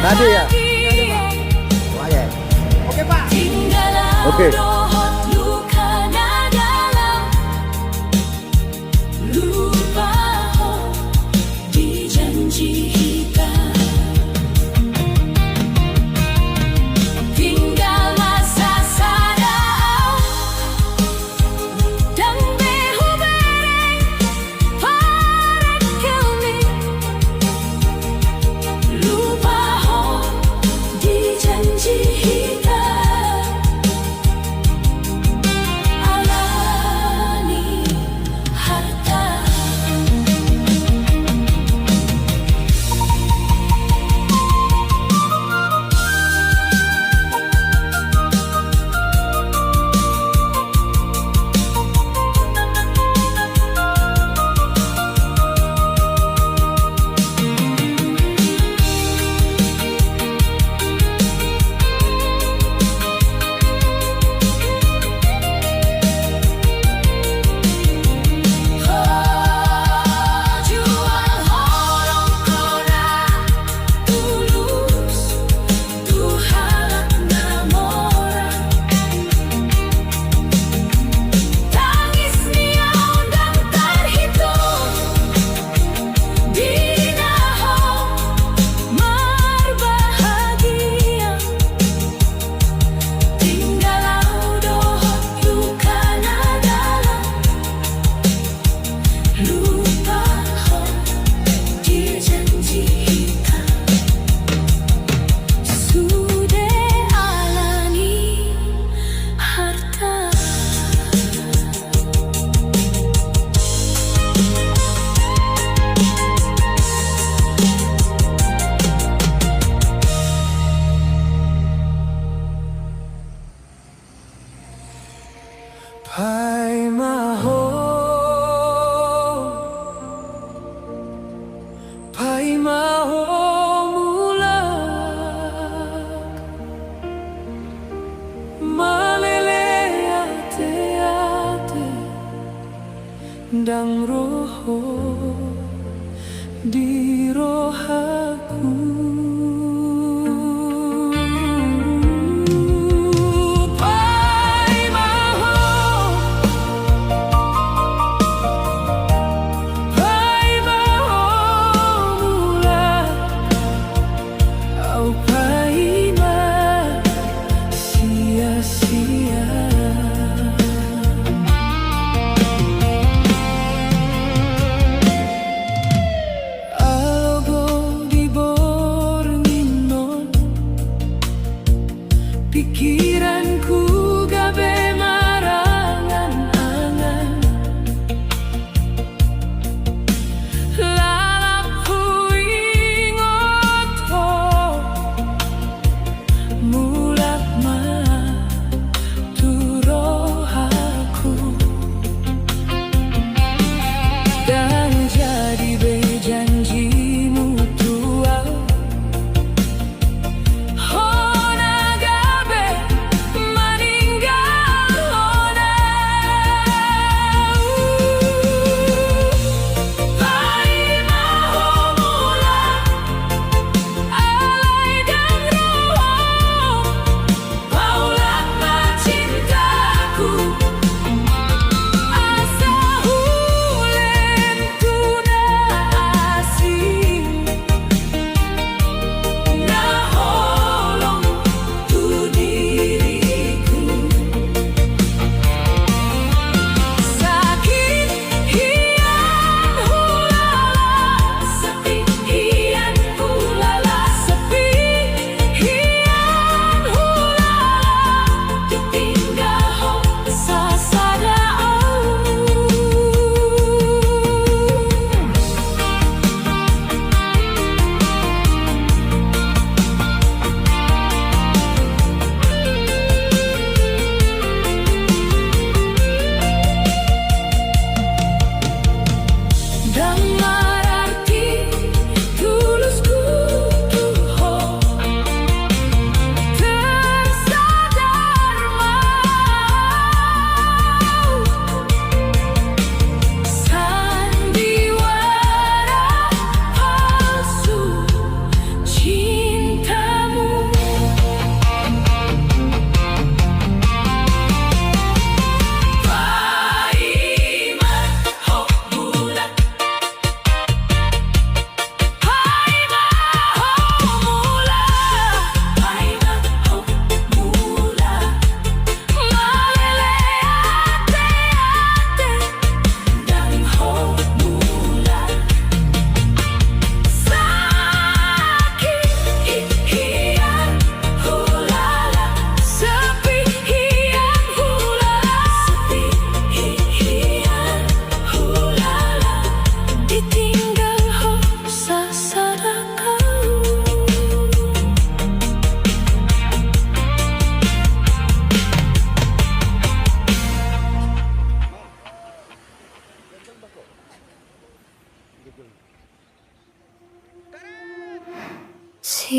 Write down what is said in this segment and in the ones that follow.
Tadi ya. Oh ya. Oke Pak. Oke.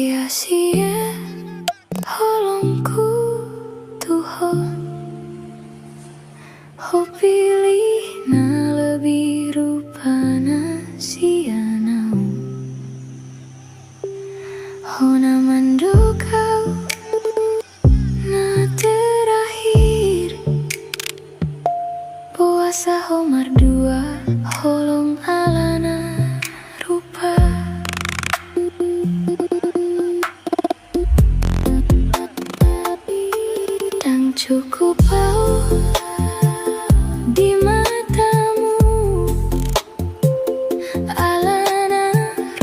sia-sia holongku Tuhan ho pilih na lebih rupana sianau ho na mandokau na terakhir puasa ho mardua holong alana rupa dan cukup bau di matamu alana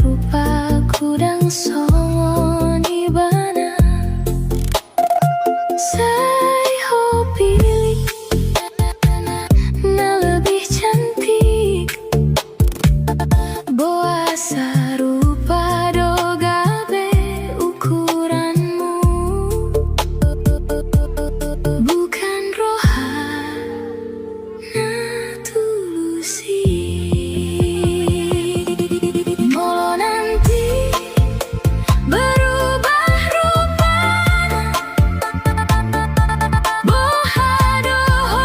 rupa kudang songon ibana saya ho pilih na lebih cantik boasa rupa dogabe ukuranmu bukan rohana tulusi molo nanti berubah rupana bohadoho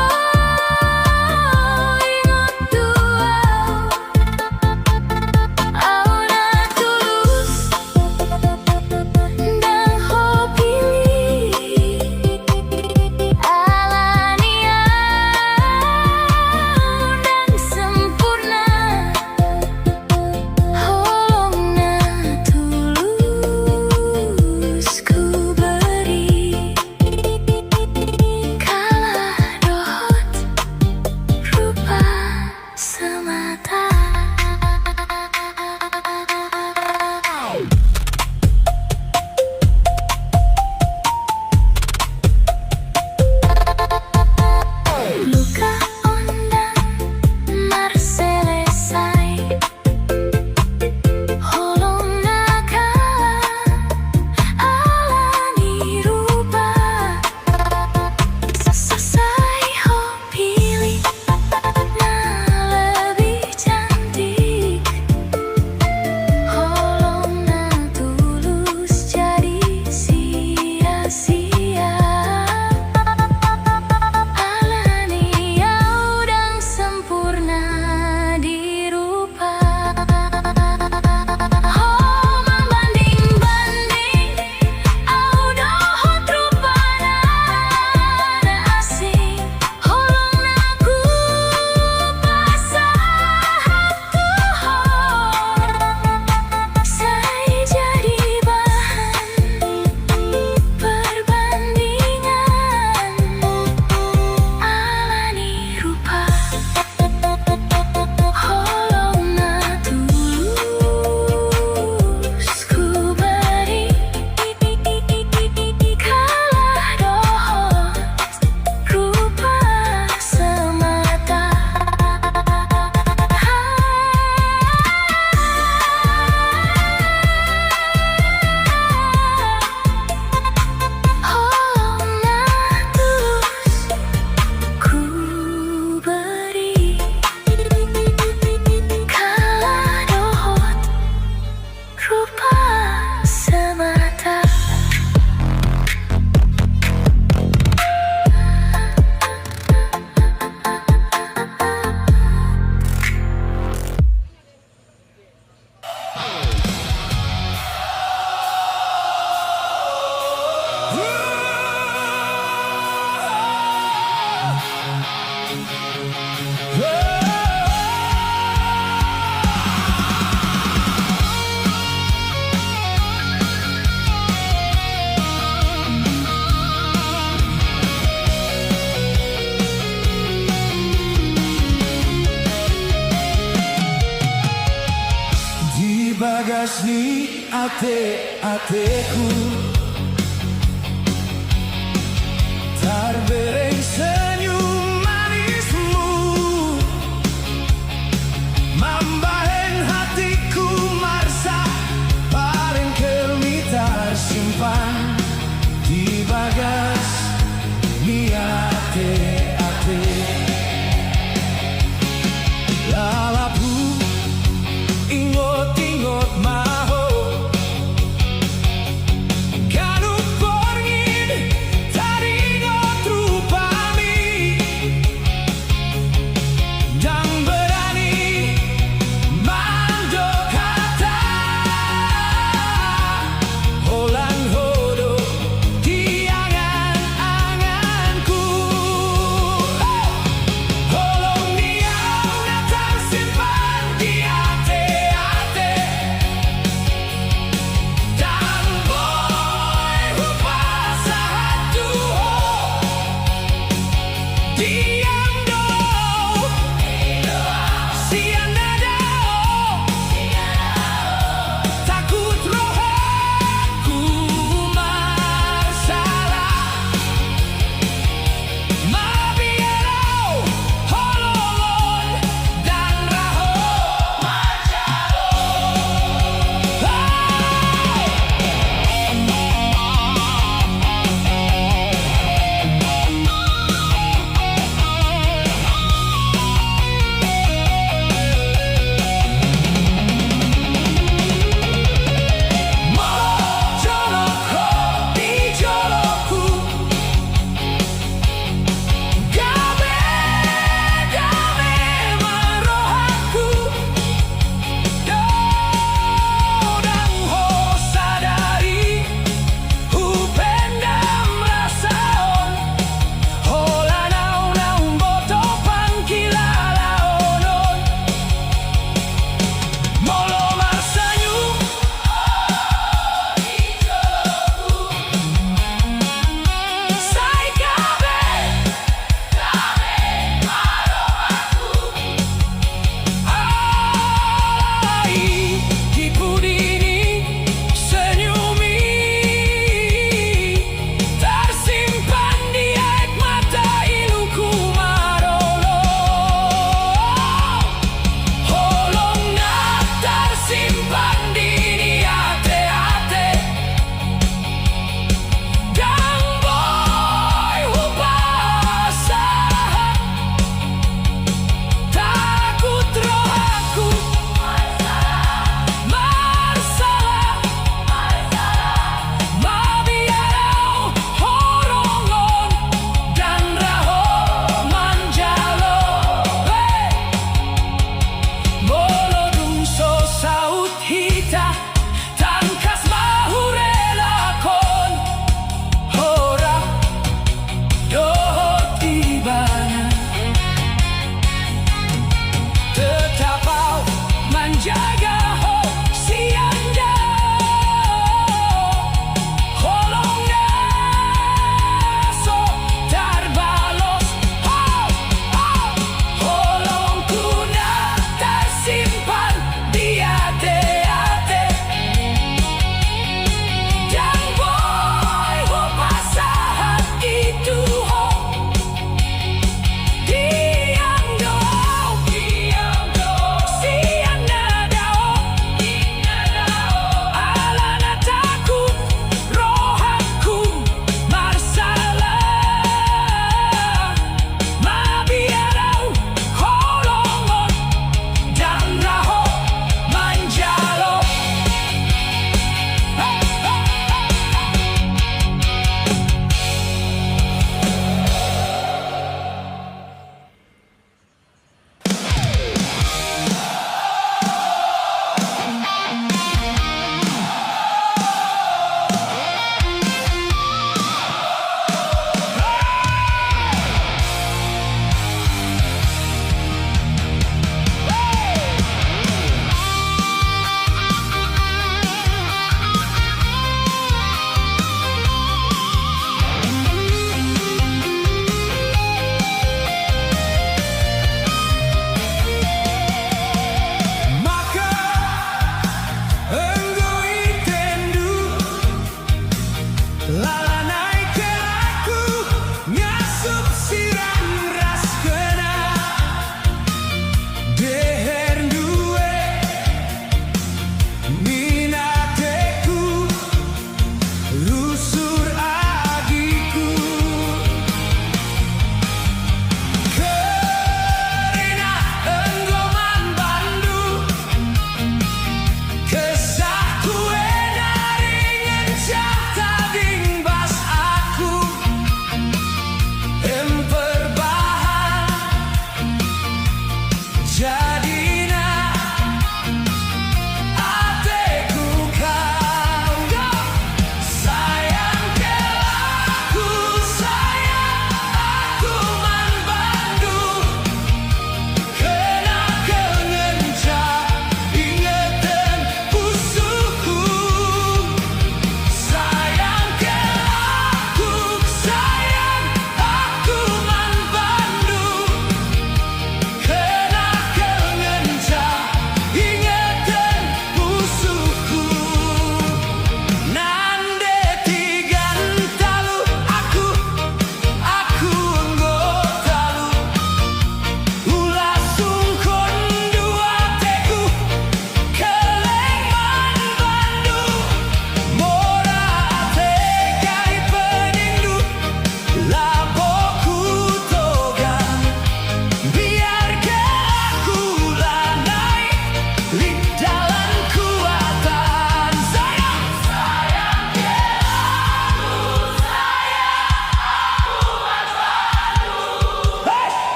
ingat tuau auna tulus dan ho pilih alania dan sempurna holongna tulus ku beri kalah dohot rupa semata. Luka ondang mar selesai holong nakala alani rupa selesai ho pilih na lebih cantik holong na tulus jadi sia-sia alania udang sempurna di rupa ho membanding-banding au dohot rupana na asing holong naku pasahat Tuhan saya jadi bahan perbandingan alani rupa holong na tulus ku beri kalah dohot rupa semata. Holong na tulus ku beri kalah dohot rupa semata. Di bagasi ate-ateku terbereng senyum manismu membahen hatiku marsa paling kelmita simpan di bagas ni ate-ate lalapu ingot-ingot maho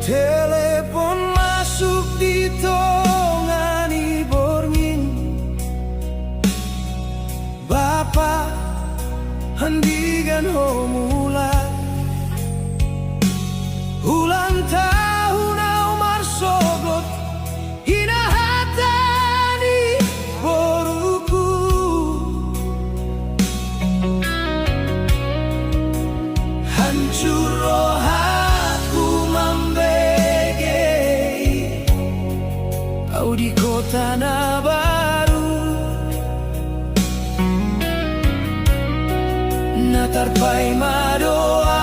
Telepon masuk di tongani borngin, Bapak handigan homula ulang tahun au marsogot hina hatani boruku hancur rohaku mambegei au di kota na baru na tarpai madoa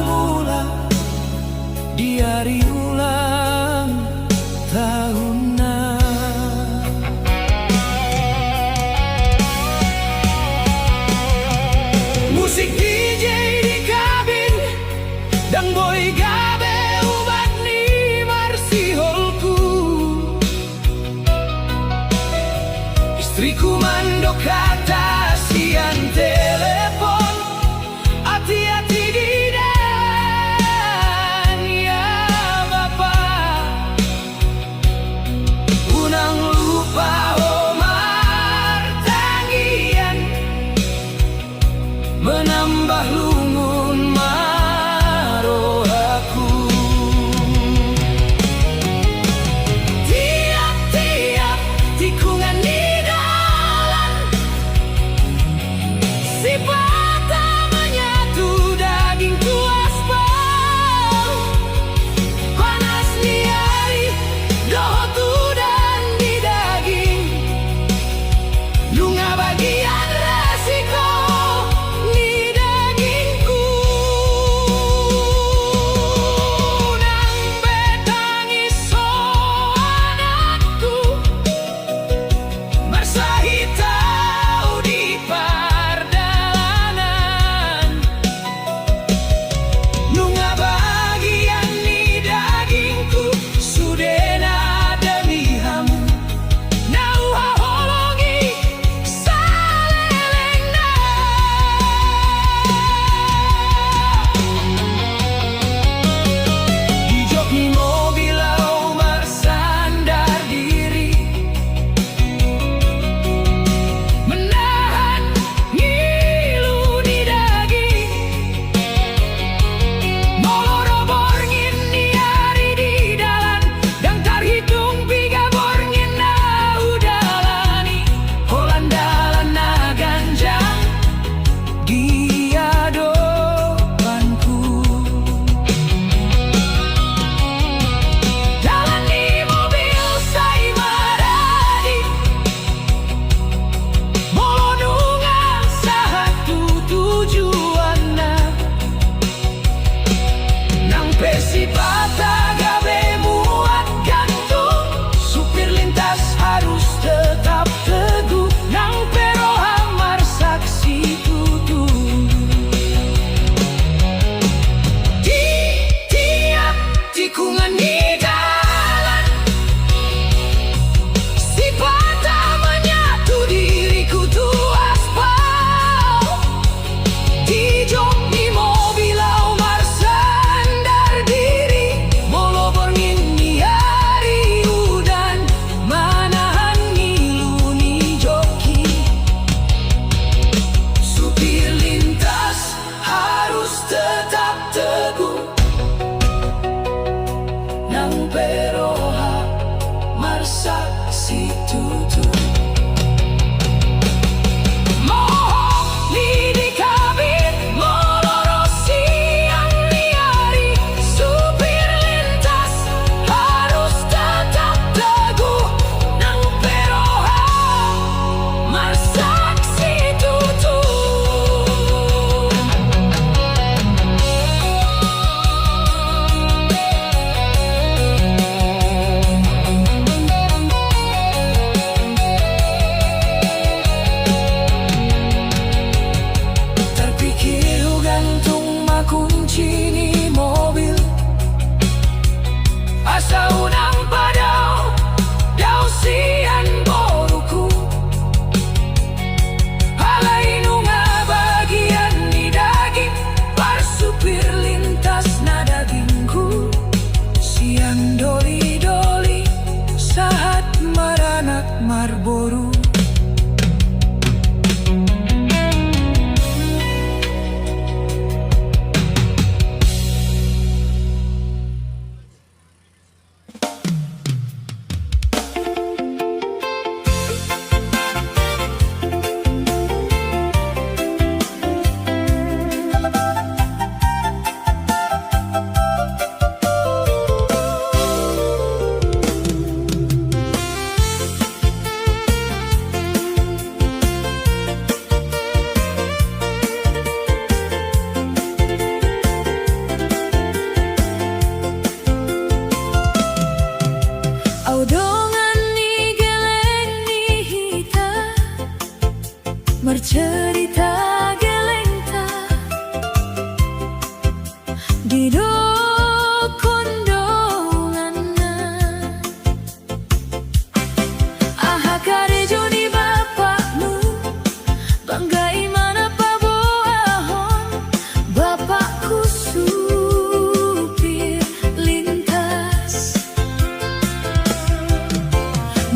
mula di hari ulang tahun na. Musik DJ di kabin dang boy gabe ubat ni marsiholku, istriku mandok kata sian telepon, hati-hati di dan ya Bapak, unang lupa Omar tangian menambah lungun marohaku. Tiap-tiap tikungan di dalan si patah menyatu dagingku aspal, panas di hari dohotu dan di daging lunga bagian resiko di dagingku nang betangis so anakku bersahi tau di pardalanan lunga bagian di dagingku sudena demi hamu nau haholongi salelengna. Di jok ni mobil au bersandar diri menahan ngilu di daging moloro borngin di hari di dalan dan terhitung piga borngin na udalani holandalan na ganjang dia dopanku dalan di mobil sai maradi molonunga satu tujuanna nang pesi patah gabe muat gantung supir lintas harus tetap teguh nang pero hamar saksi tutup. Di tiap tikungan di dalan si patah menyatu diriku tu aspal, di jok di mobil au bersandar diri kondonganna aha karejo ni bapakmu banggai mana paboahon bapakku supir lintas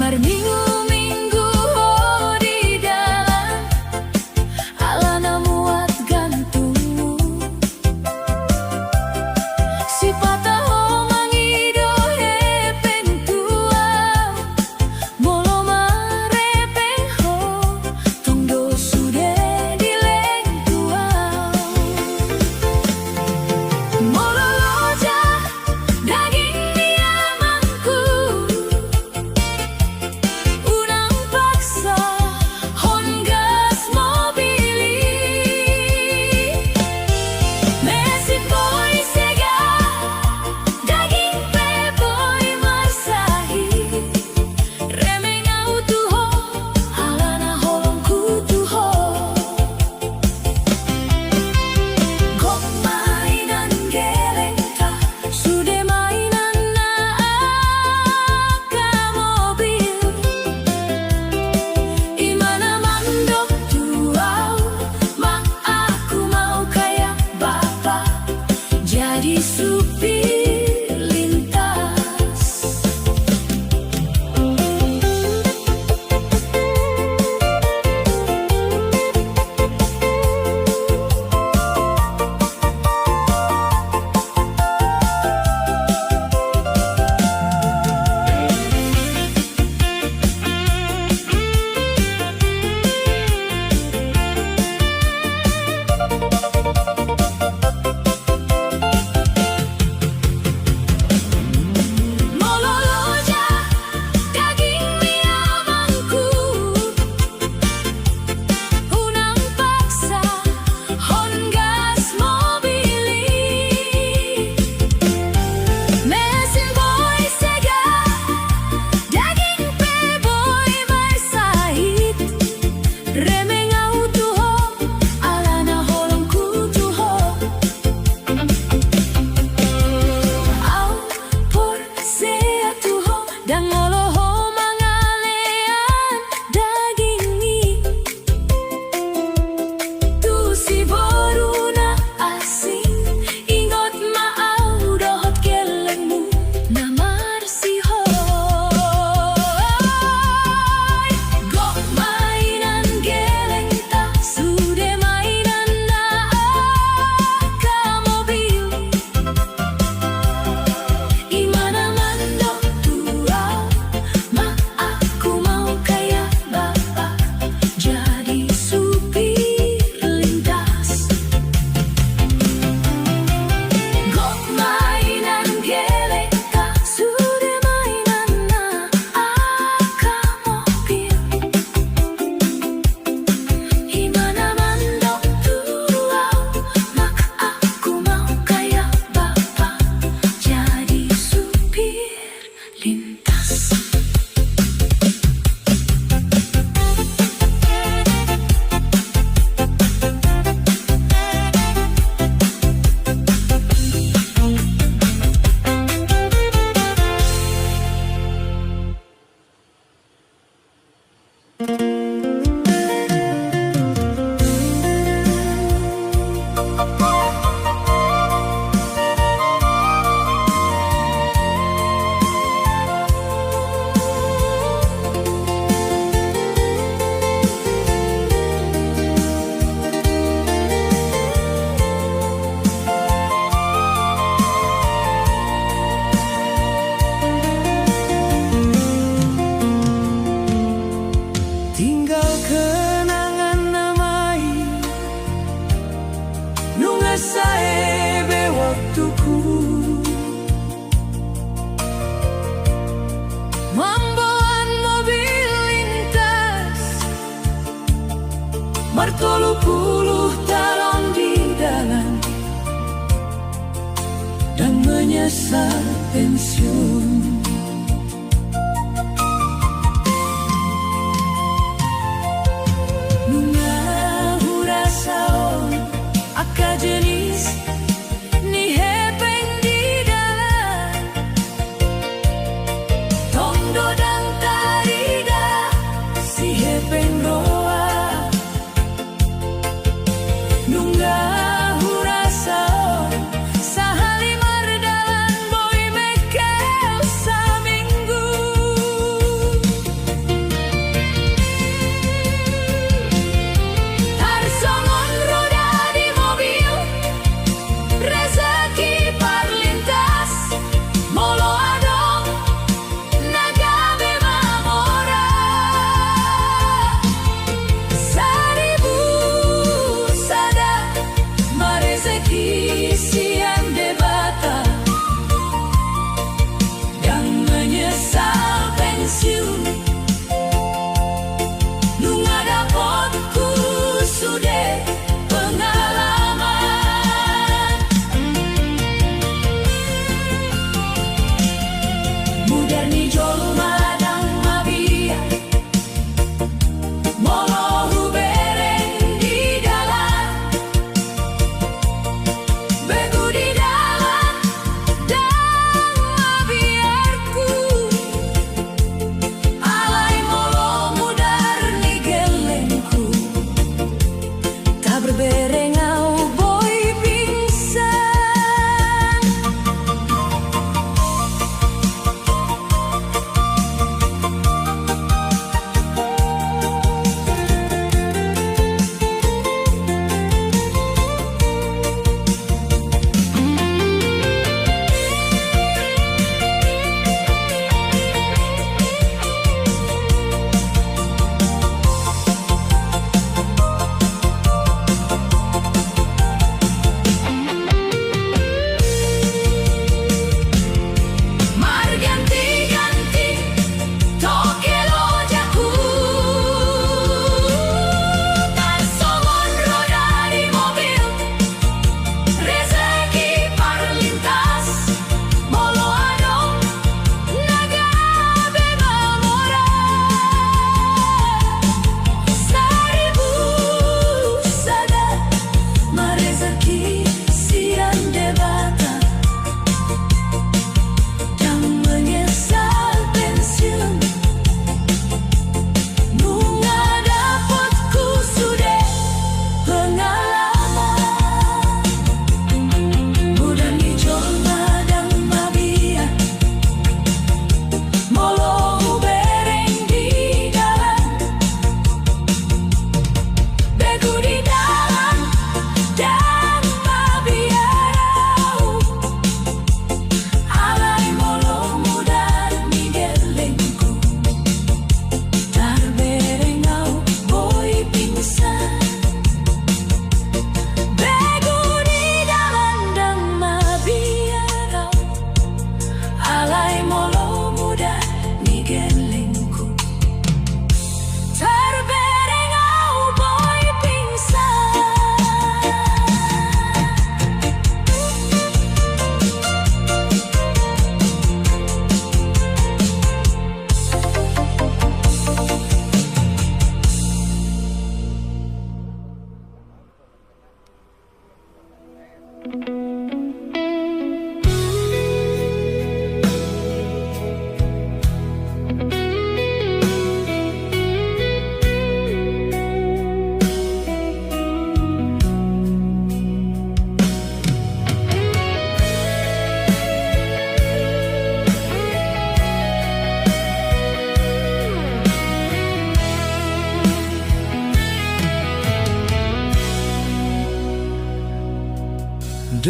marminggu-minggu di dalam alana muat gantungmu si patah mangido hepeng tua molo marepeng ho tungdo sudah dileng tua molo loja daging diamangku unang paksa hon gas mobili mesin boy sega daging peboy marsahi remeng autuho halana holongku tuho kok mainan gelengka sudah mainan aka mobil imana mandok tuau mak aku mau kayak bapak jadi supir lintas molo loja daging diamangku unang paksa hon gas mobili mesin boy sega daging peboy marsahit remeng autuho alana holongku tuho au por sea tuho dan ngoloho mangalean daging ni tu si boruna asing ingot maau dohot kelengmu namar si hoy gok mainan geleng tak sudah mainan aka mobil imana mandok tuau mak aku mau kayak bapak jadi supir lintas gok mainan geleng tak sudah mainan aka mobil imana mandok tuau mak aku mau kayak bapak jadi supir lintas. Tinggal kenangan namai nunga saebe waktuku mamboan mobil lintas martolu puluh talon di dalam dan menyesal pensiun jenis ni hep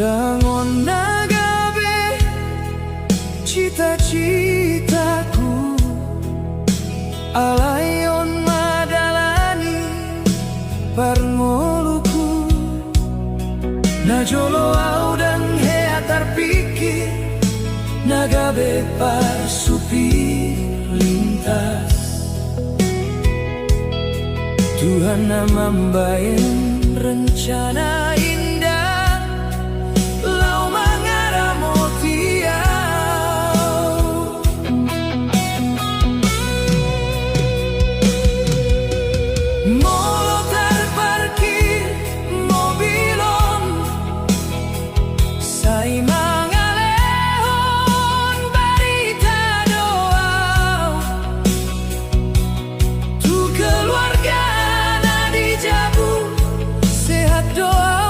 Dangon nagabe cita-citaku alayon madalani parngoluku najolo au dan heatar pikir nagabe parsupi lintas Tuhan namambain rencana indah lau mangara motiau molo terparkir mobilon sai mangalehon barita doau tu keluarga sehat doa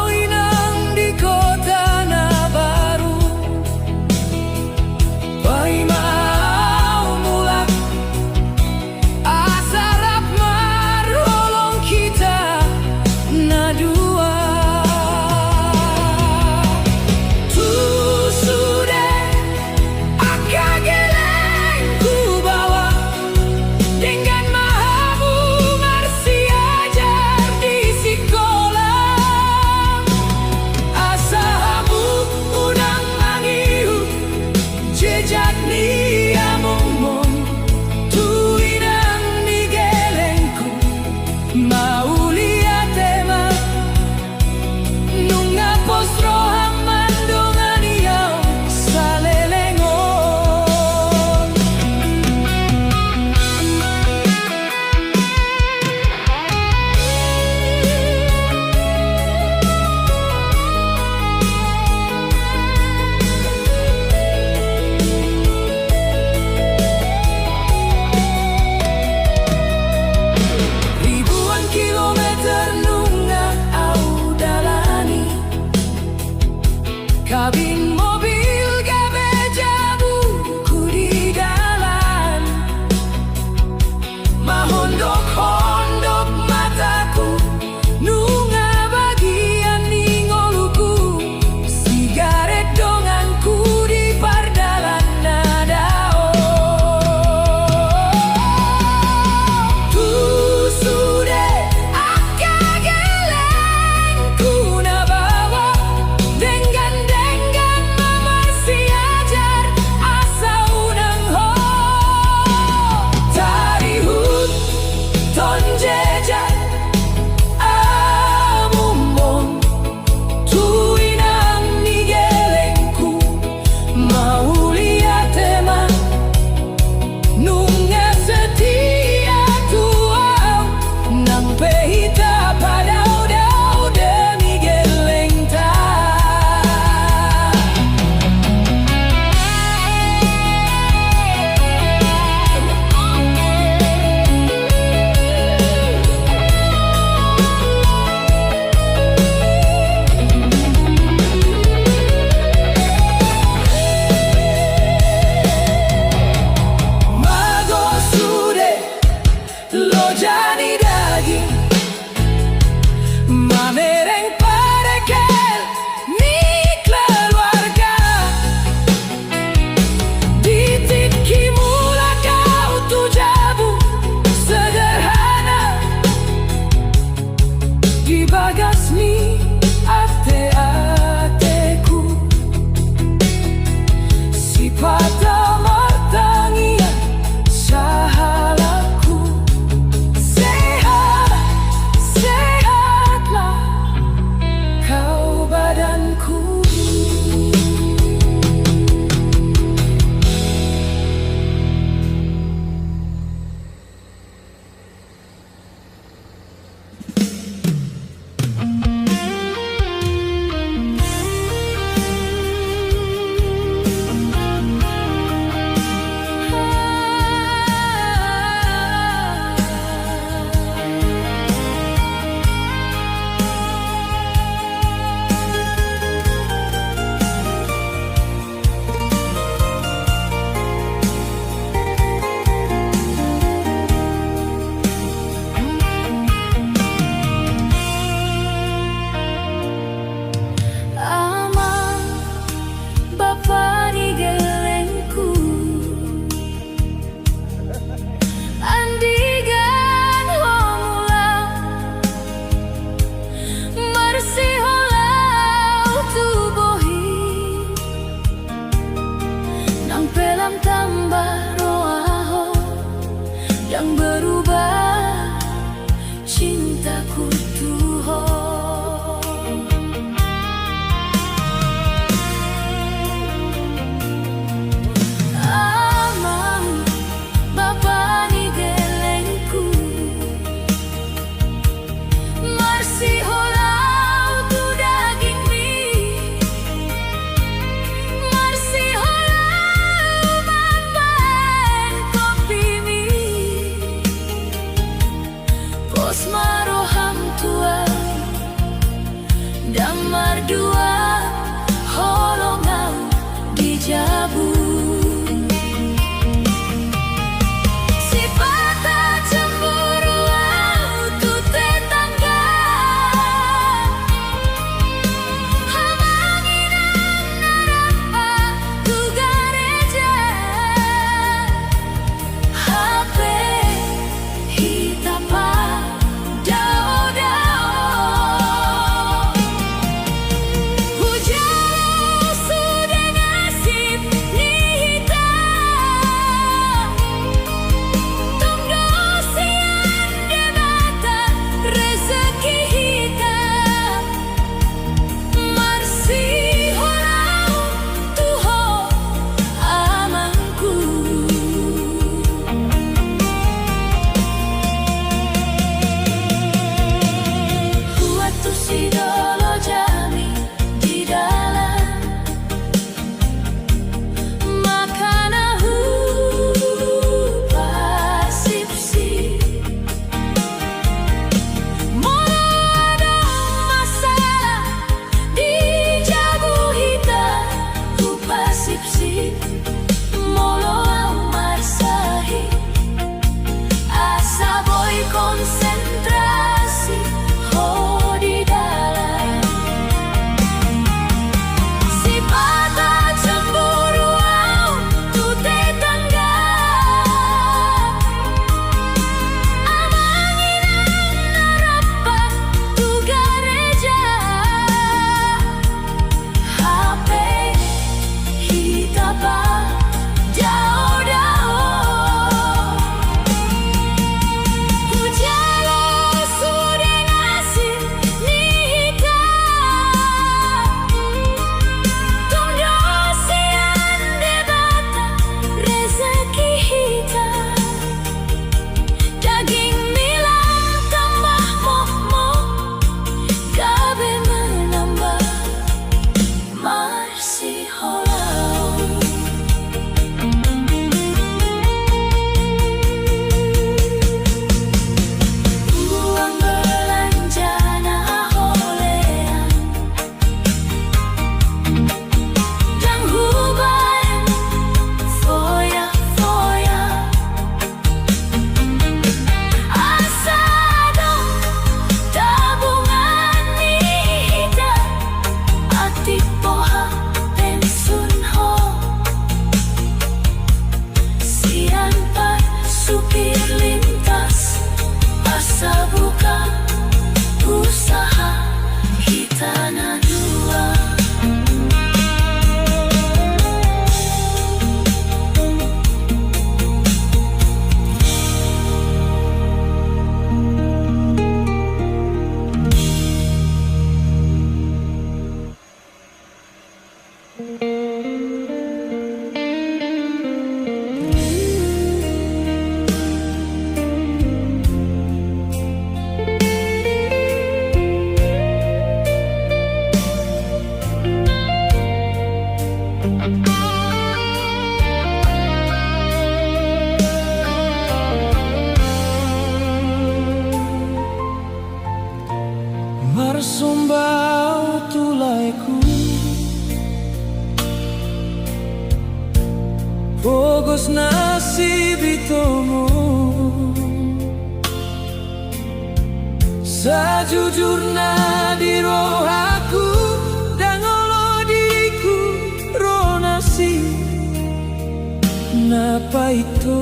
dalam tambah roh yang berubah cintaku Tuhan. Amang Bapa ni gelengku Marsi holau tu daging mi Marsi holau mamban kopi mi Pos maroham tua Damar dua holongau dijabu Marsumbau tulaiku Bogos nasib itomu Sajujurna di roh aku Dan olo diriku roh nasib Napa itu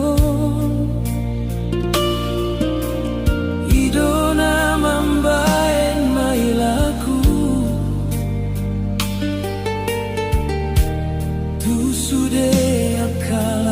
Idona mambaen mailaku Tu sude akal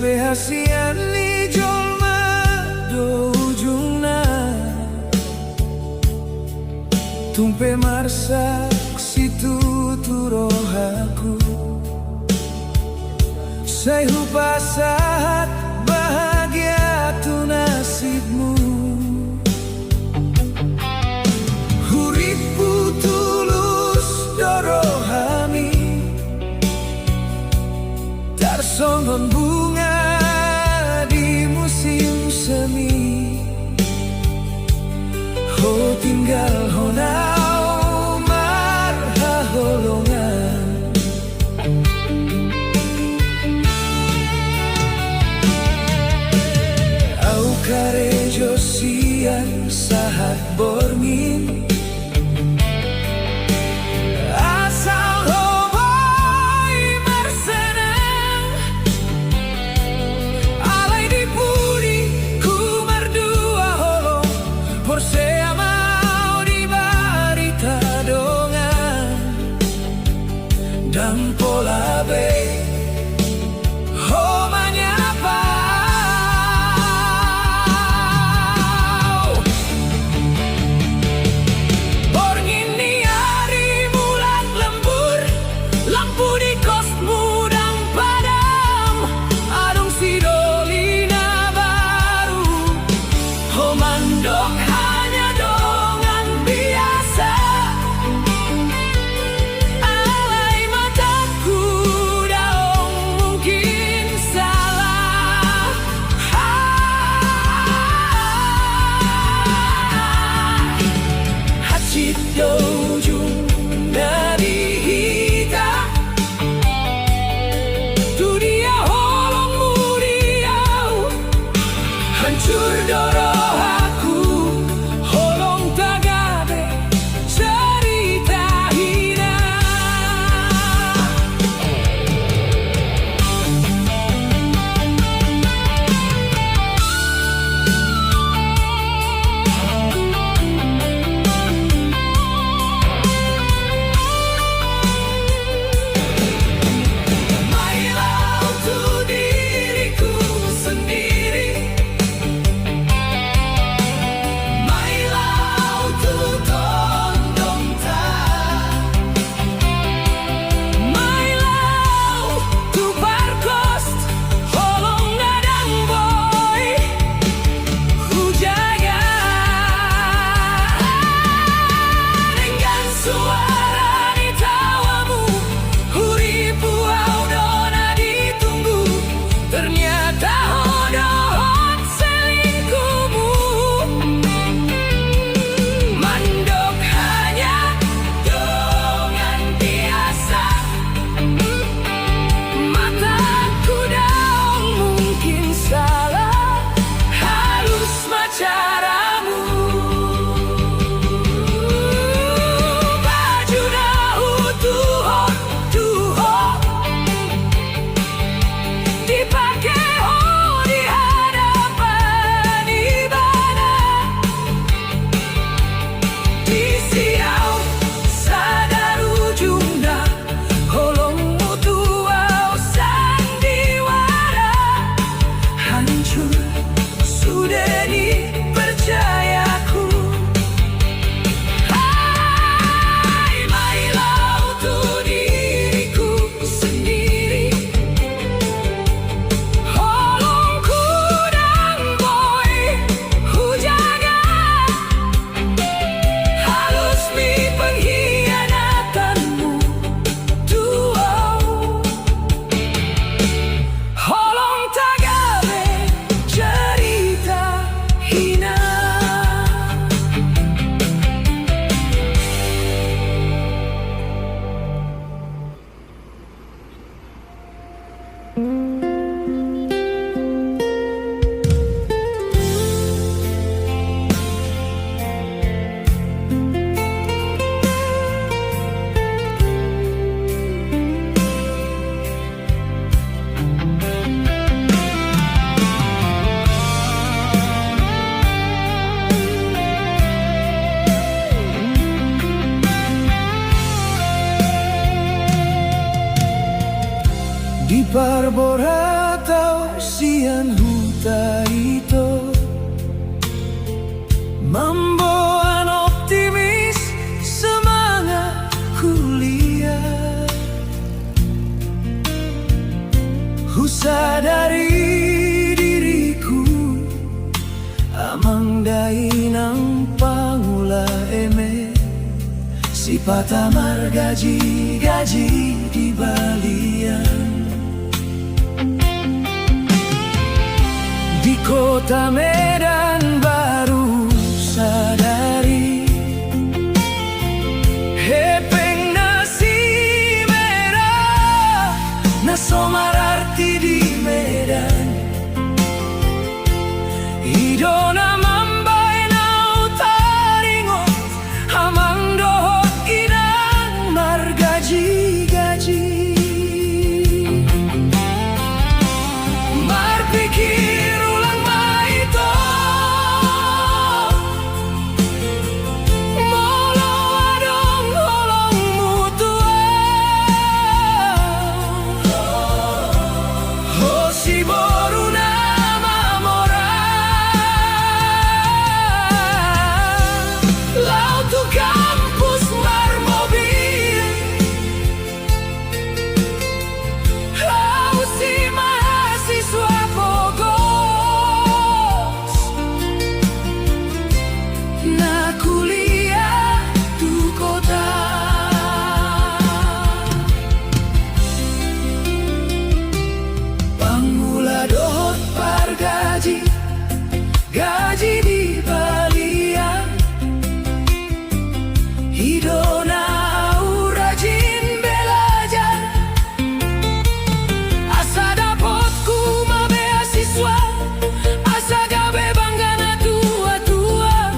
Sebehasian ni jolma do ujungna tumpe marsak situ turohaku saya hupasahat bahagia tu nasibmu huripku tulus dorohami tarsongon bunga di musim semi ho tinggal honau marha holongan au karejo sian sahat borngin dan pola be ho menyapa borngini hari mulan lembur lampu di kos mudang padam adong sidolina baru ho mandok hanya dongan biasa ujung dari hita dunia holong muriau hancur dorohaku holong tagabe cerita hina Di parbora tau sian huta ito membuat optimis semangat kuliah. Husadari diriku amang dainang pangula eme si patamar gaji di balian. Di kota Medan baru sadari hepeng nasi merah nasomar arti di Medan idona mambai nau taringot amang dohot inang margaji marpikir ulang maito molo adong holong mutua hosi boru nama mora lautu kampus mar mobil hausi mahasiswa Bogos na kuliah tu kota. Pangula dohot par gaji di balian hidona rajin belajar asa dapatku ma beasiswa asa gabe banggana tua-tua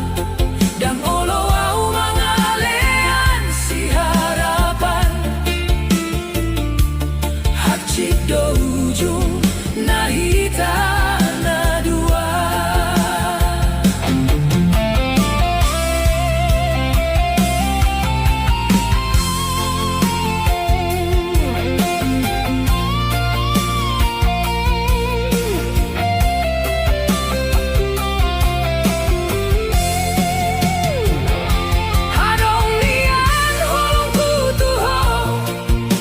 dan olo au mangalean si harapan hak cik do ujung nahita na dua. Adong nian holong kutuho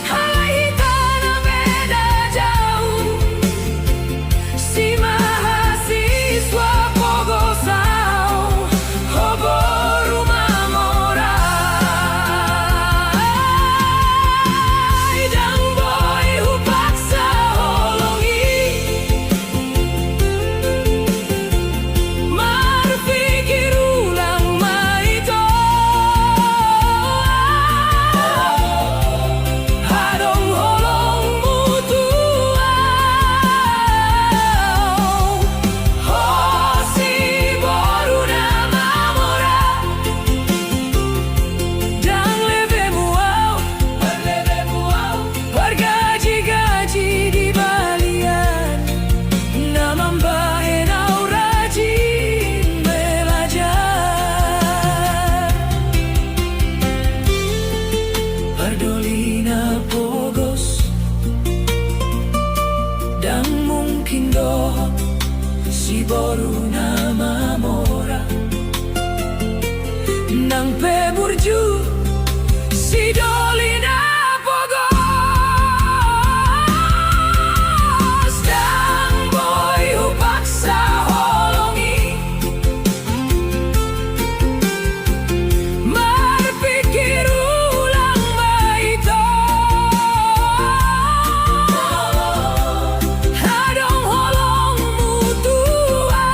halahita na beda jauh si mahasiswa Bogosau hobo rumah mora idang boy hupaksa holongi marpikir ulang maito adong holong mutua hosi boru nama mora dan levemu au bergaji di balian nama mbahe nau rajin belajar Pardolina Bogos dan mungkin doh si boru nama mora nang peburju si dolina Bogos dan boy upaksa holongi marpikir ulang maito adong holong mutua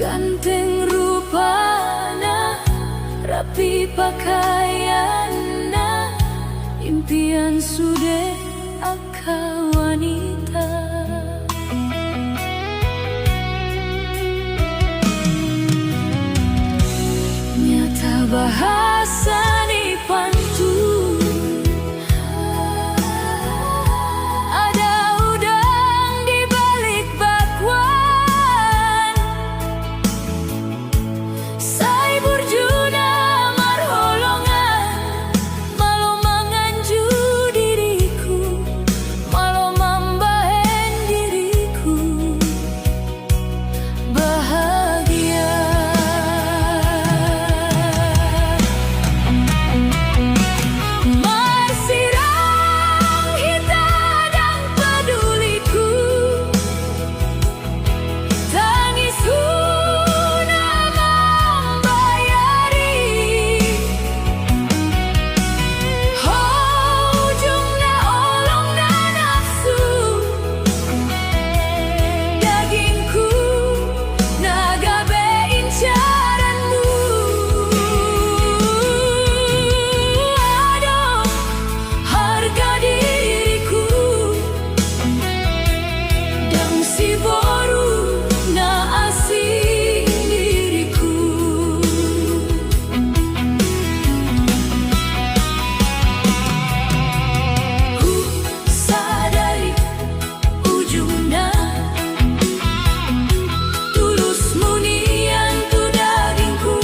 Ganteng rupana, rapi pakaianna, impian sudah aka wanita. Nyata bahasa di pantun, ada udang di balik bakwan. Sai burjuna marholongan, malo manganju diriku, malo mambahen diriku bahagia. Marsirang hita dan peduliku, tangis huna membayari. Ujungnya olongna nafsu, dagingku nagabe incaranmu. Aduh, harga diriku, dan si boru na asing diriku. Sadari ujungnya, tulus munian tu dagingku,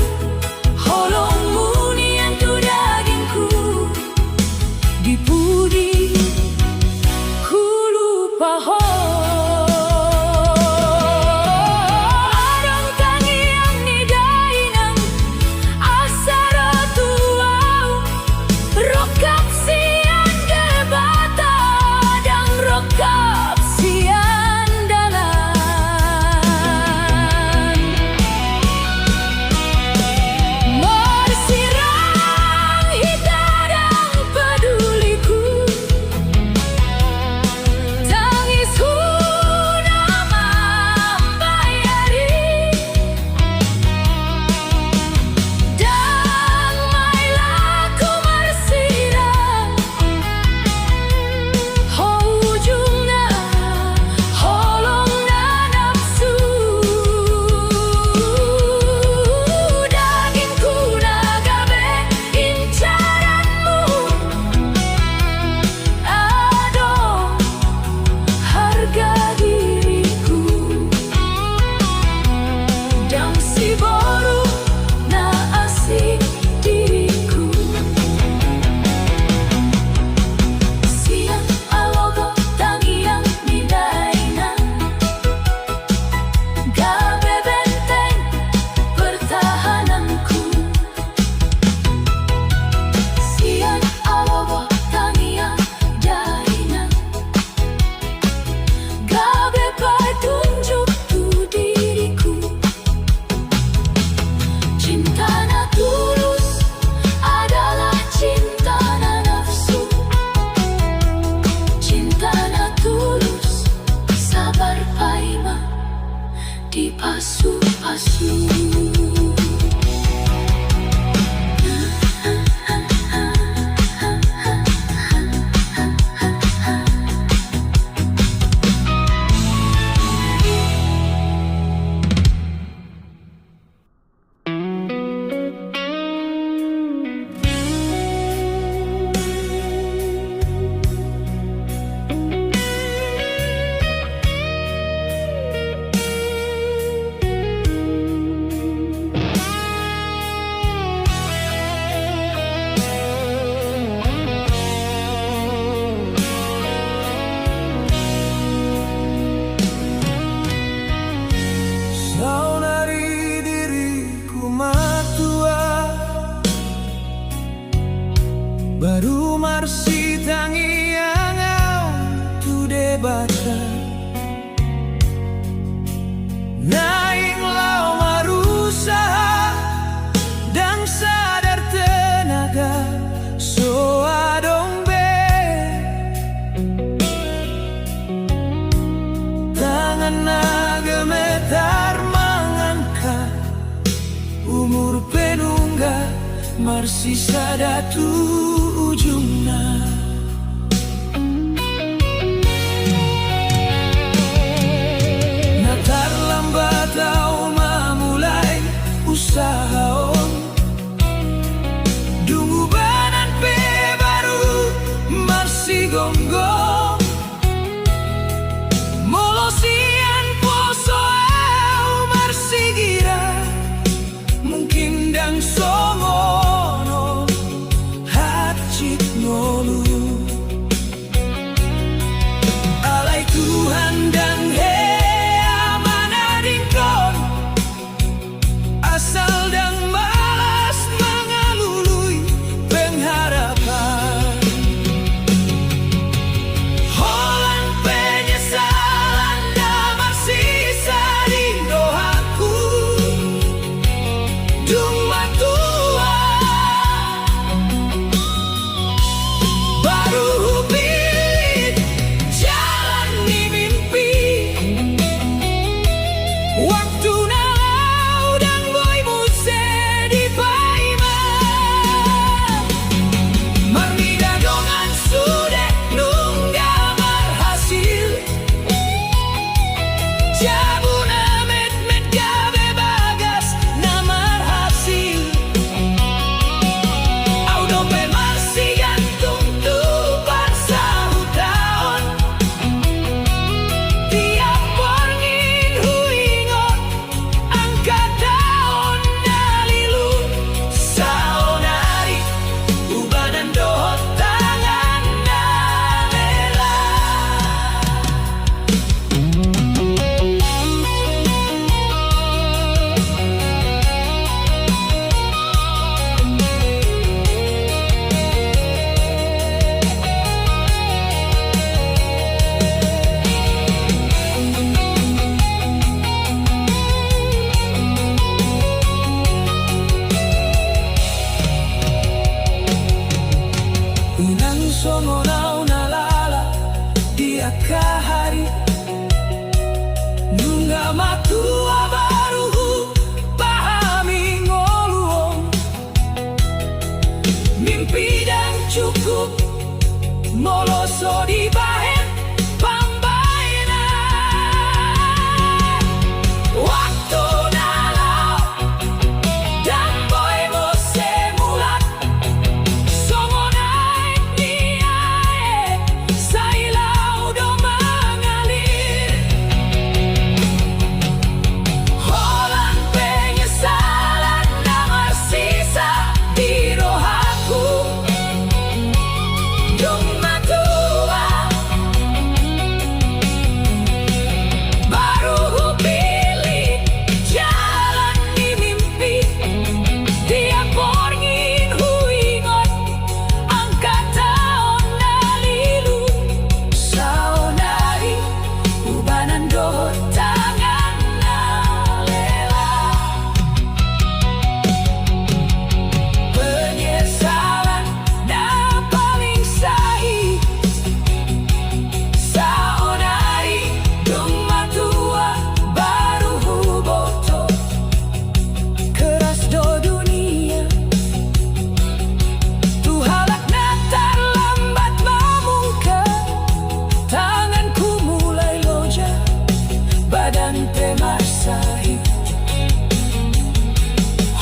holong munian tu dagingku. Dipudi ku lupa ho, adong tangiang ni dainang asara tuau, rokap sian debata dan rokap sian dalan. Marsirang hita dan peduliku, tangis huna membayari. Damailah ku marsirang, ujungna holongna nafsu. Dagingku nagabe incaranmu. Aduh, harga diriku, dan si boru na asing diriku. Siang alogo tangiang ni dainang, gabe benteng pertahananku. Siang alogo tangiang dainang, gabe petunjuk tu diriku. Cinta na tulus adalah cinta na nafsu. Cinta na tulus sabar paima dipasu-pasu. Saunari diriku matua, baru marsi tangiang tu debata. Naing lau marusaha dan sadar tenaga soa dombe. Tangan na gemetar mangangkat marsisa datu ujungna. Natar lambat au memulai usaha on dungu banan pe baru marsi gonggong molosian poso au marsi gira mungkin dang songono hacit nolu alai Tuhan dan asal dan malas mengalului pengharapan. Holan penyesalan damar sisa di doaku. Duma tua baru pilih jalan di mimpi. Waktu songonau nalala dia kahari nunga matua baru pahami ngoluong mimpi dan cukup moloso di bahen pambaina waktu nalau dan boy mose mulat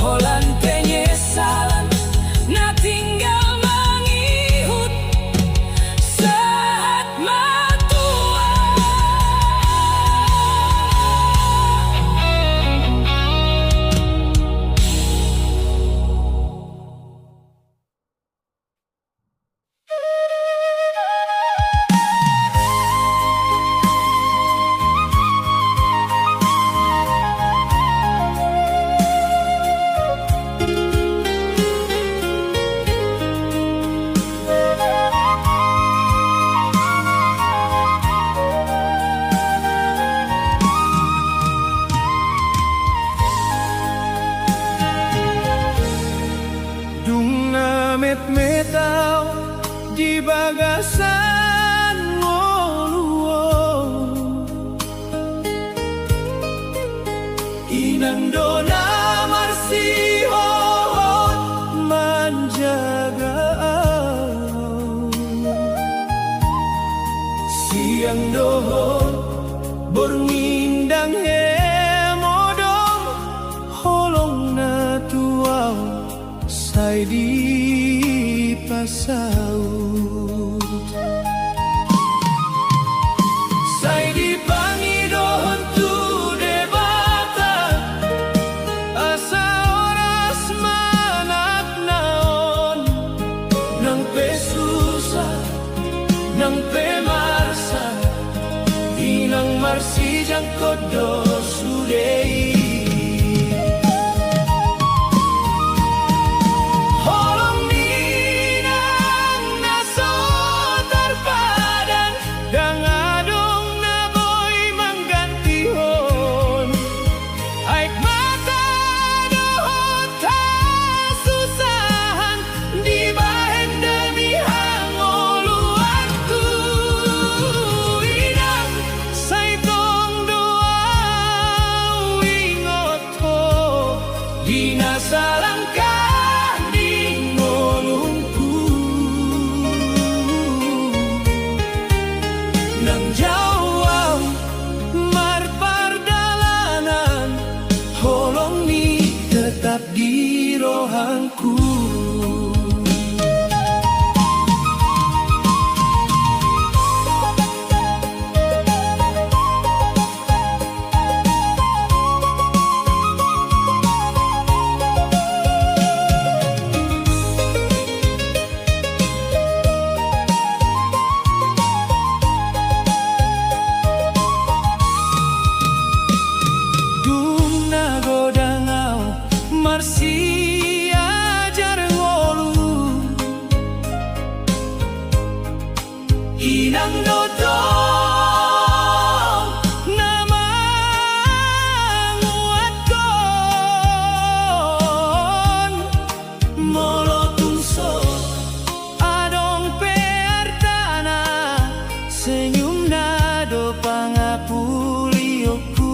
Holan penyesalan na tinggal mengihut saat matua. Met-metau di bagasan ngoluo inang dona marsi hohot siang dohon bermindang hemodom holong na tuaw say di pasaut say di pangidohon tu debata asa oras manak naon nang pesusa nang pemarsa inang marsijang kodo sudei holong ninang naso terpadan dang adong na boy manggantihon aik mata dohon ta susahan di bahen demi hangoluan tu inang say tong doa wingot ho di nasalangkah di ngolungku nang jauh marpardalanan holong ni tetap di rohangku. Dung na godangau marsi ajar ngolu inang dodong nama nguatkon molotun so adong peartana senyum nado pangapulioku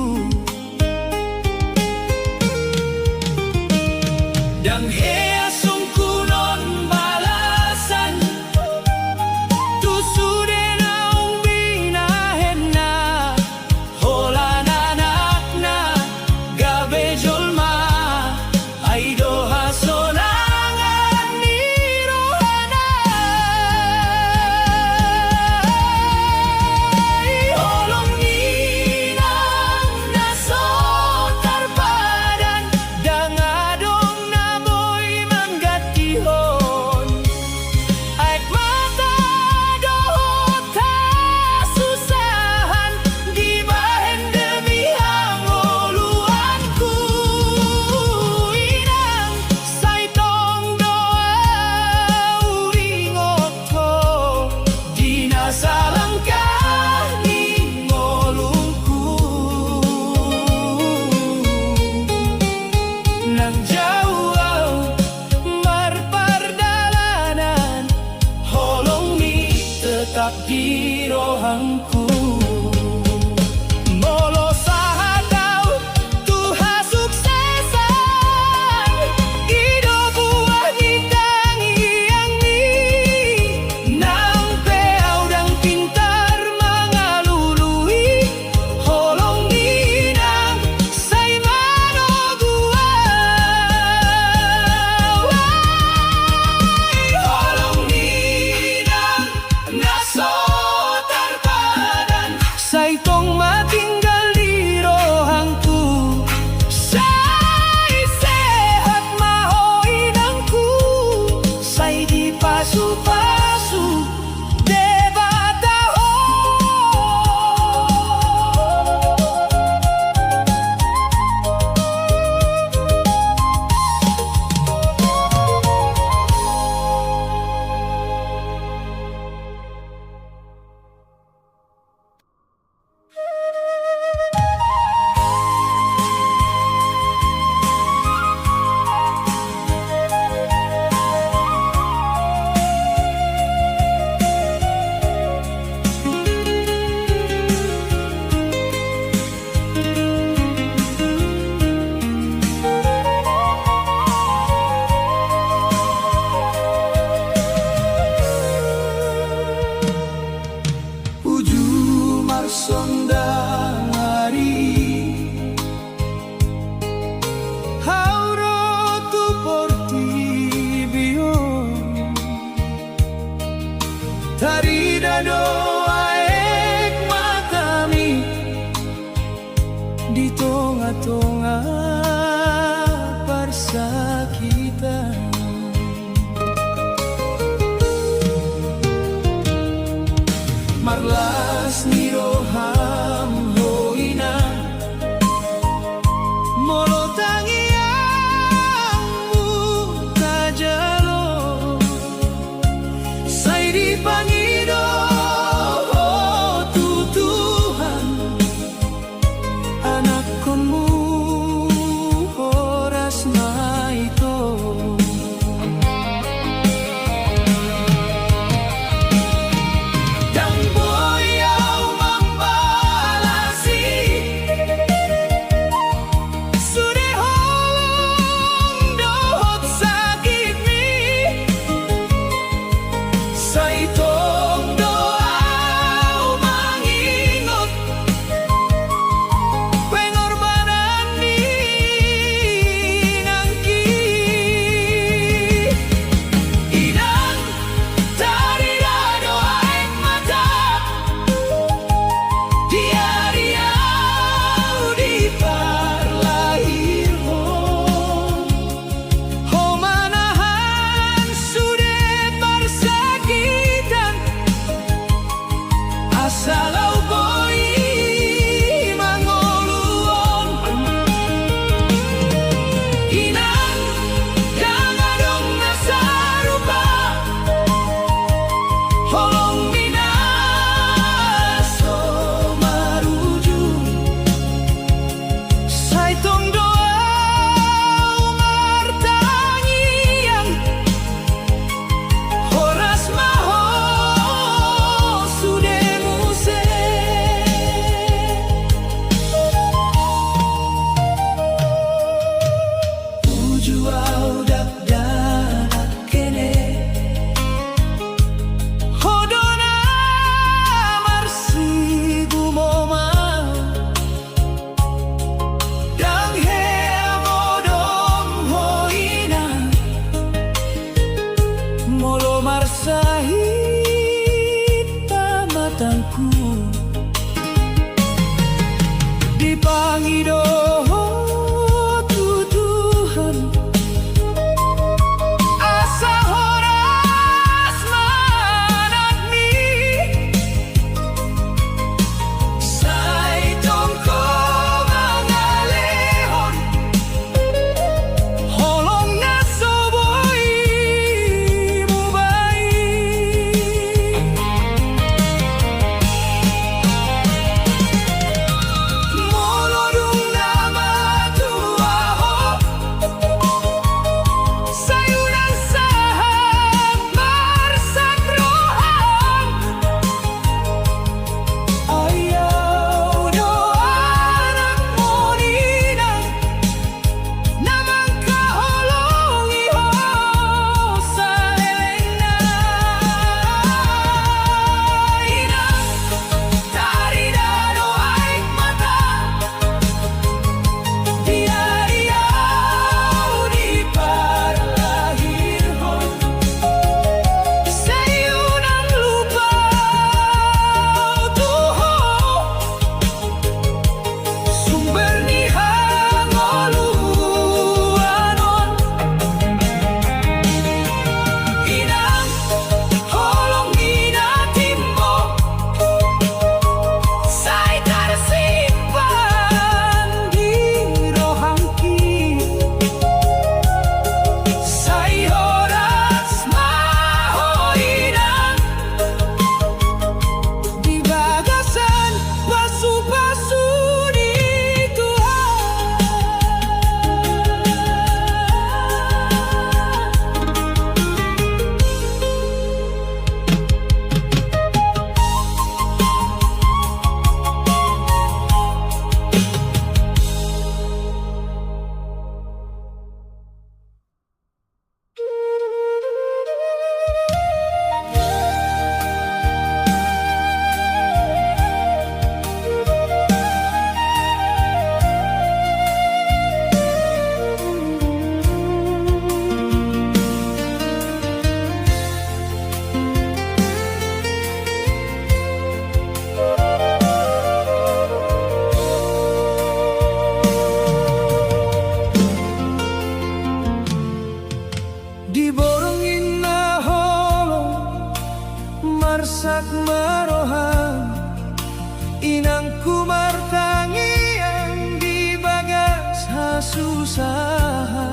usaha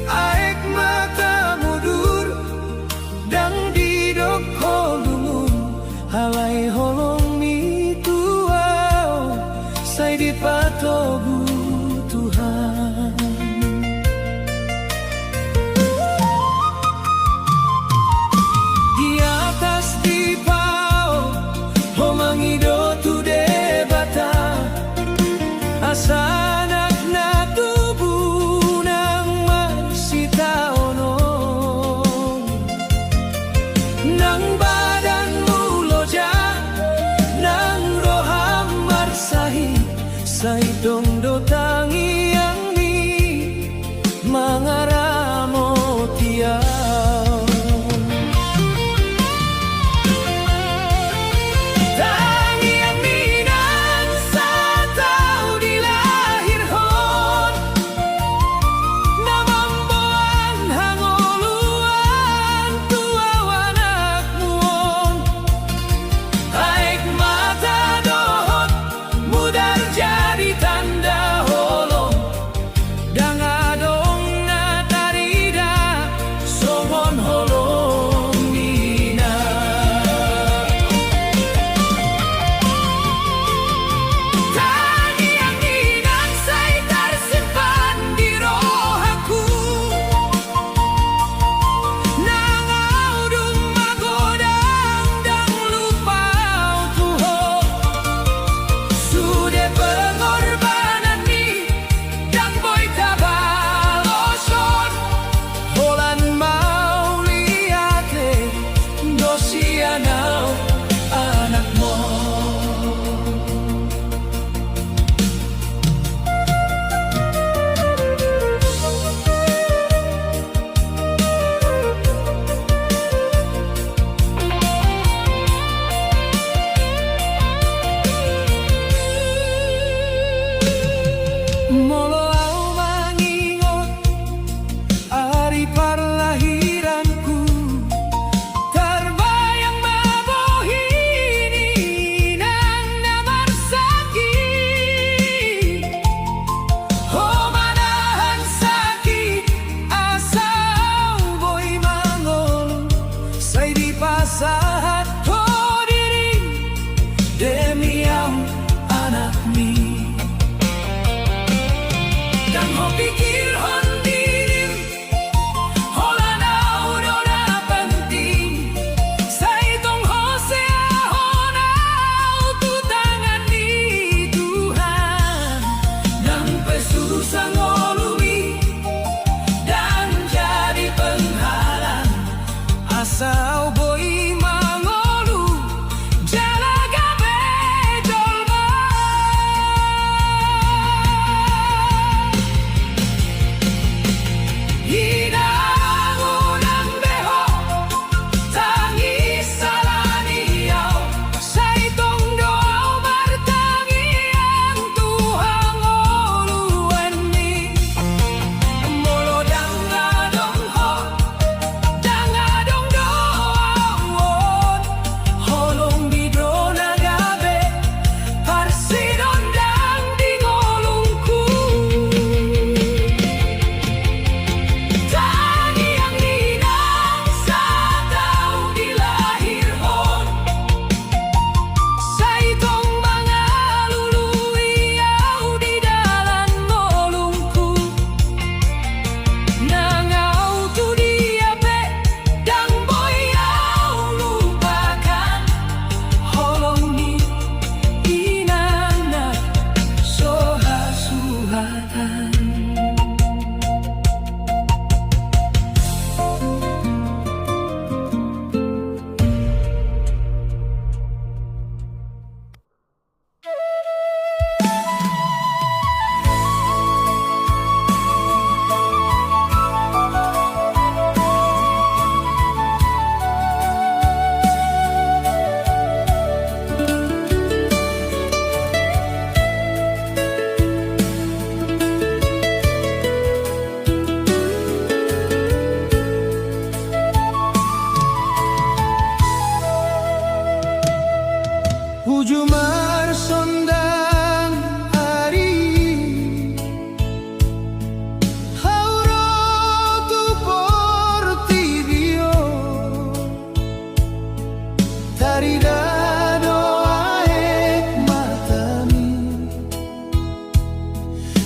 aek mata mudur dang didok holung halai holong mi tuau sai dipatogu Tuhan. Di atas di pao homangido tu debata asanak na tubuh nang magsita onong nang badan muloja nang roham marsahi say dongdo tangi yang ni mangaramo tiao tangi yang minan sa tau dilahir hon namamboan hangoluan tuawanak muon aek mata dohot mudar jadi tanda holong dang adong na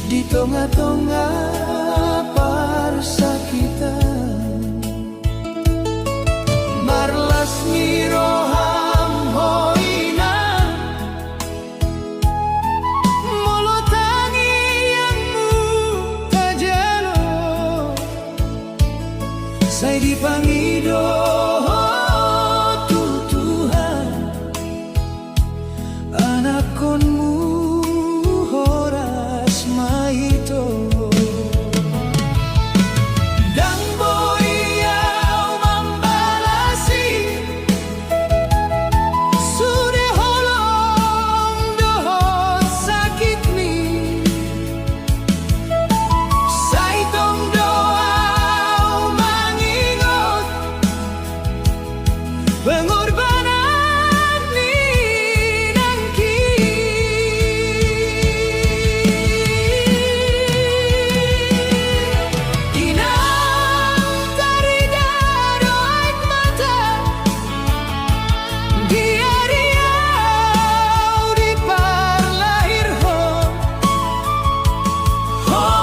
di tengah-tengah persakitan. Marlas miroham hoina molotangi yang mutajalo saya dipangido tu Tuhan anakonmu horas maito. Dan boyau membalasi sudah holong dohot sakit mi saitong doa mengingat pengorbanan ni nangki. Inang tarida doaik mata dia-diau di parlahir ho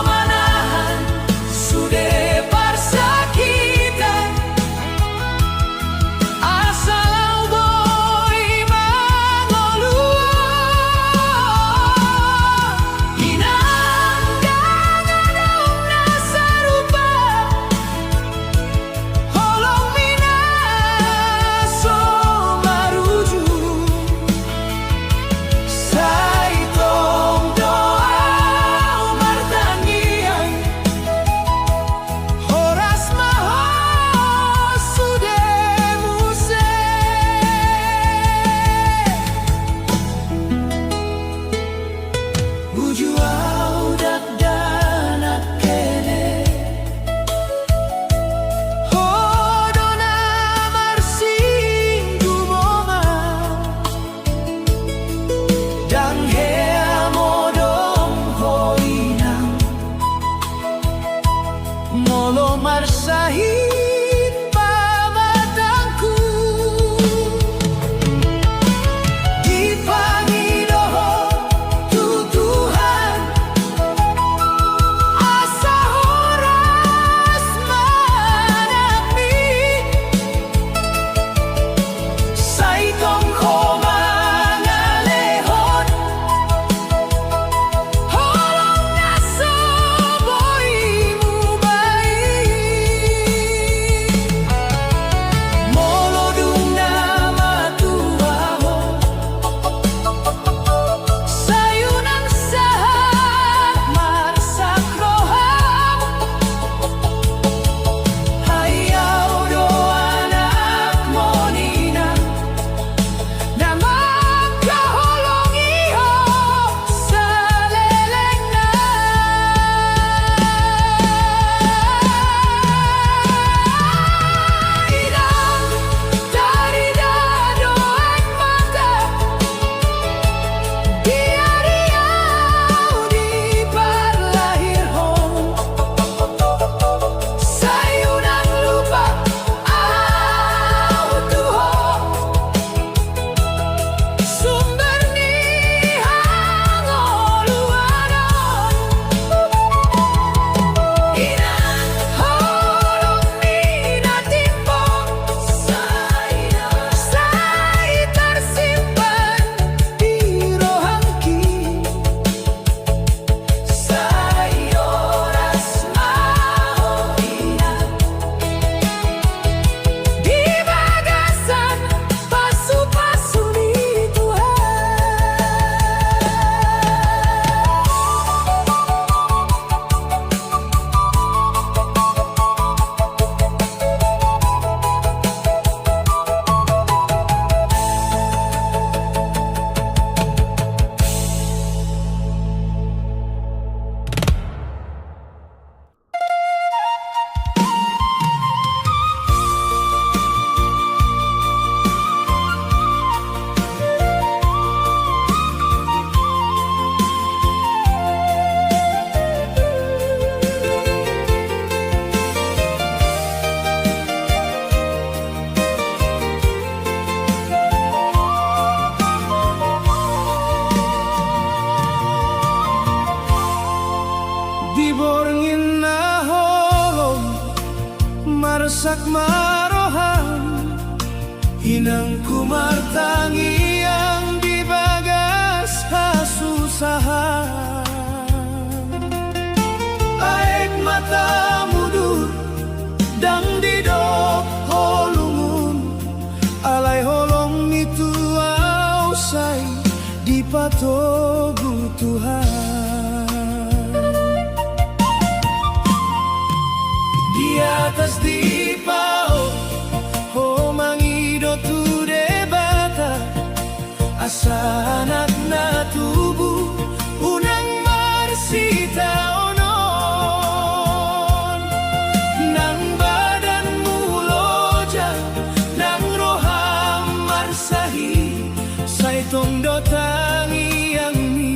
manahan sudah persakitan asalau boy mangolua. Inang dangadong nasarupa holong minaso maruju saitong doa martangian horas maho sudah muse. Buju au dakdanak kene hodona marsing dumonga dan hea modong hoinang molo marsahit pamatangku dipangidoho tu Tuhan asa horas manakmi saitong koma ngalehon holong naso boymu baik. marsak marohan inang kumartangi yang dibagas hasusahan. Aek mata mudur dang didok holungun alai holong itu ausai dipatogu Tuhan. Di atas di pao ho mangido tu debata asa anak na tubuh unang marsita onon nang badan muloja nang roham marsahi saitong dotangi yang mi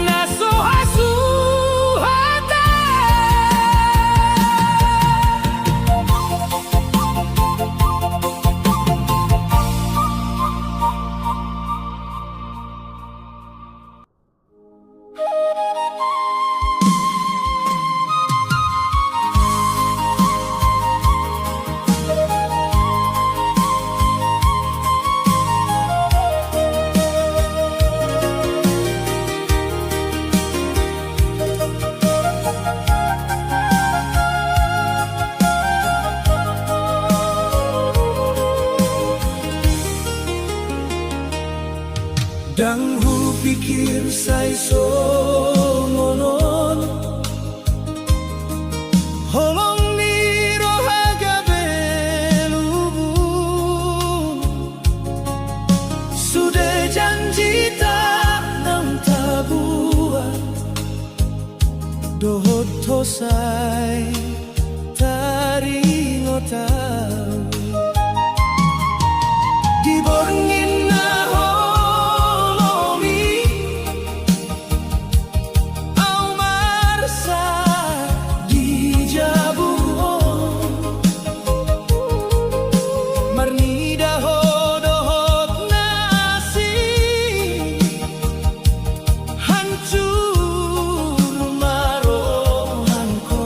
Naso asu pikir saya songonon holong ni rohaga belubung sudah janji tak nang tabuat dohot tosai tari ngotau di borngin na holomi au marsa di jabuhon marnida hodohot nasi hancur marohanko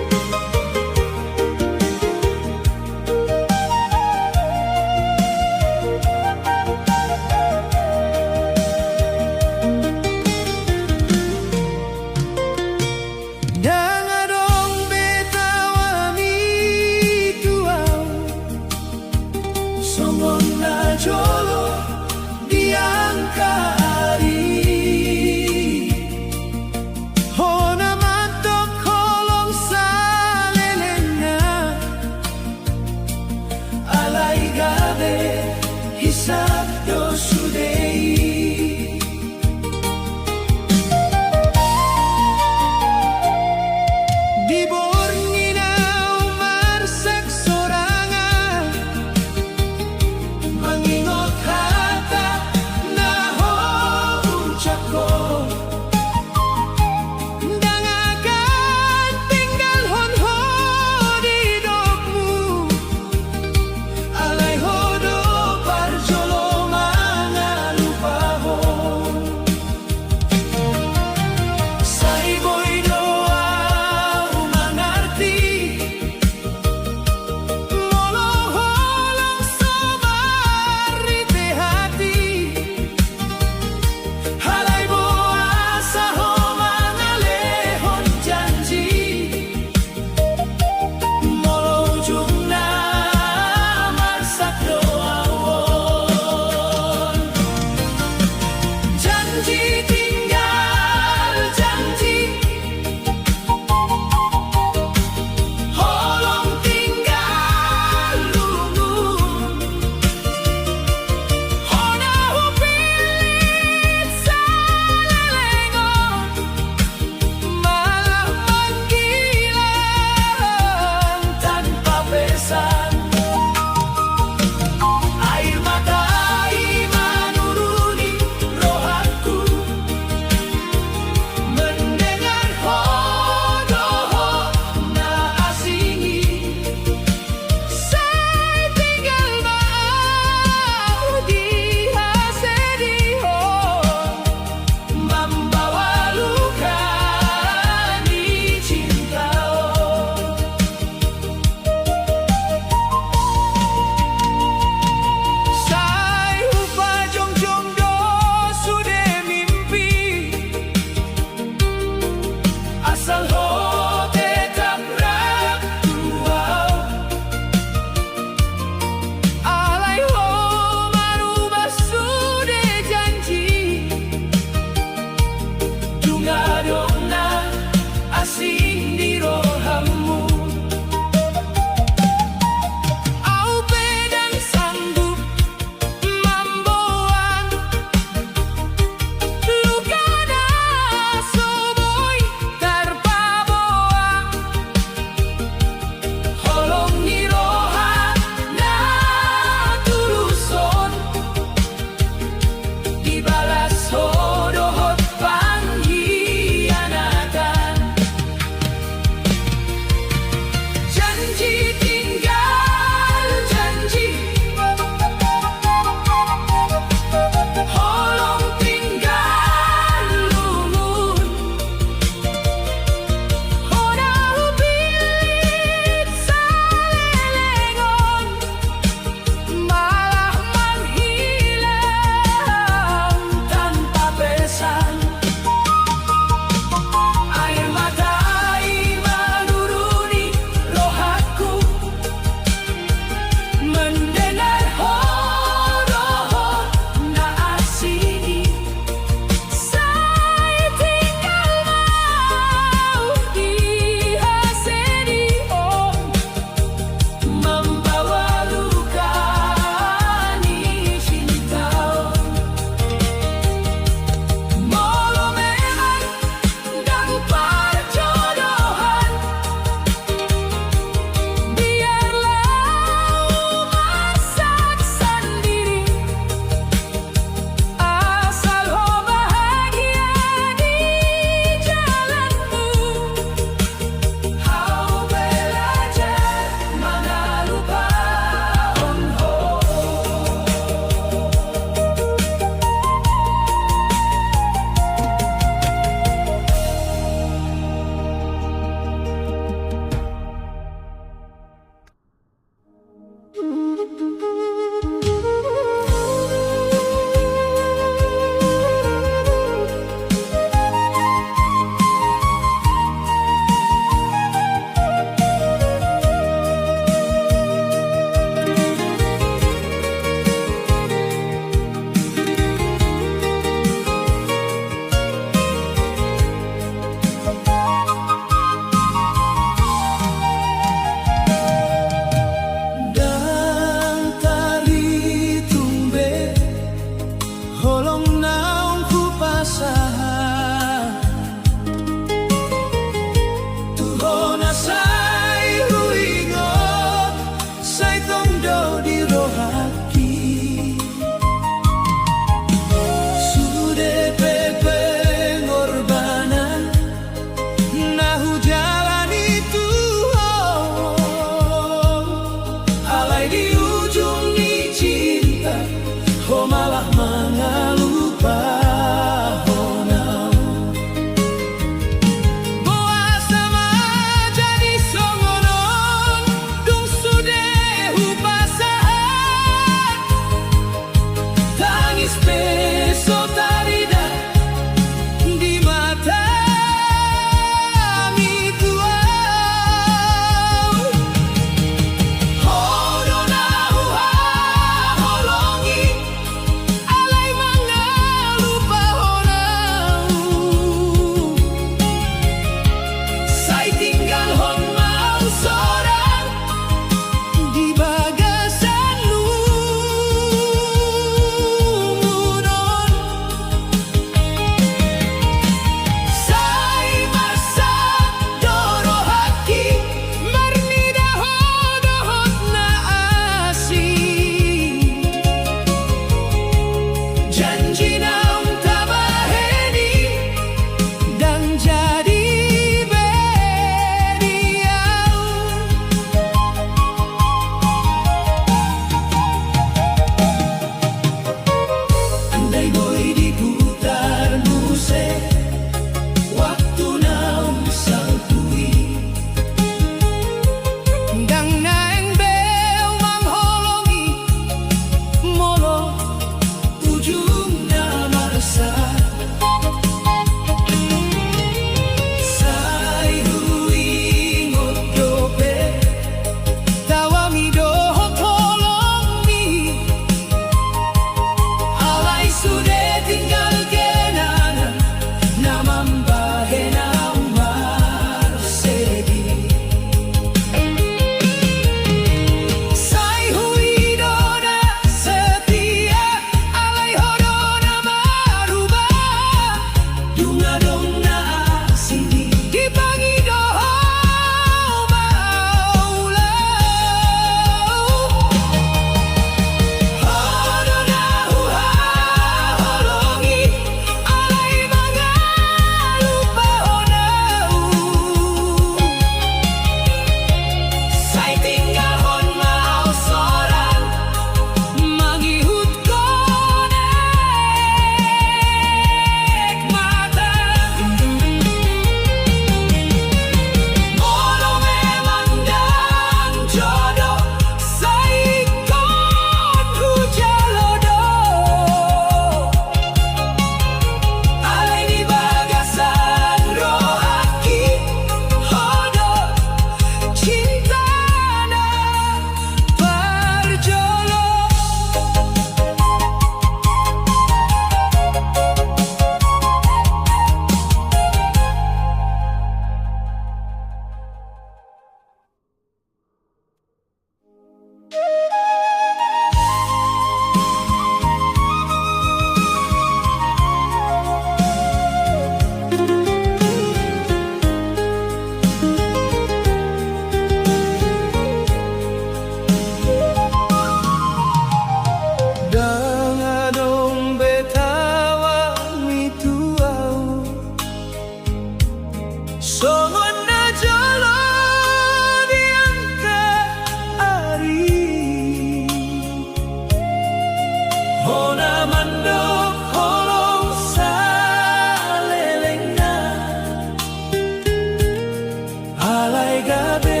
gabe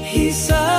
Hisab